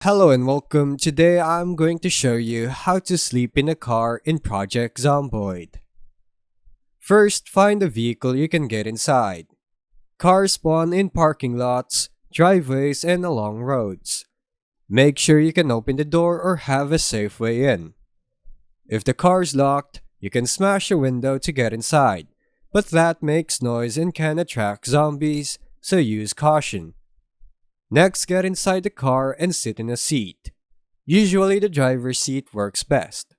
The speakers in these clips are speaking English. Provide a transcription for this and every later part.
Hello and welcome. Today I'm going to show you how to sleep in a car in Project Zomboid. First, find a vehicle you can get inside. Cars spawn in parking lots, driveways, and along roads. Make sure you can open the door or have a safe way in. If the car's locked, you can smash a window to get inside, but that makes noise and can attract zombies, so use caution. Next, get inside the car and sit in a seat. Usually the driver's seat works best.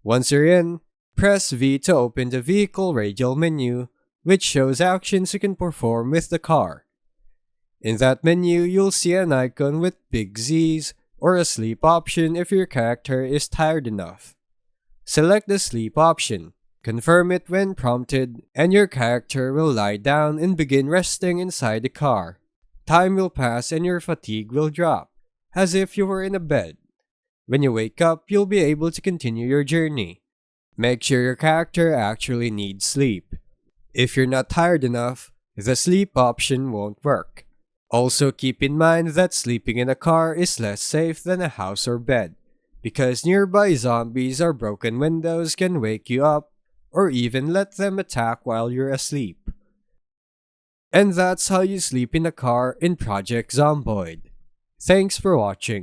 Once you're in, press V to open the vehicle radial menu, which shows actions you can perform with the car. In that menu, you'll see an icon with big Z's or a sleep option if your character is tired enough. Select the sleep option, confirm it when prompted, and your character will lie down and begin resting inside the car. Time will pass and your fatigue will drop, as if you were in a bed. When you wake up, you'll be able to continue your journey. Make sure your character actually needs sleep. If you're not tired enough, the sleep option won't work. Also keep in mind that sleeping in a car is less safe than a house or bed, because nearby zombies or broken windows can wake you up or even let them attack while you're asleep. And that's how you sleep in a car in Project Zomboid. Thanks for watching.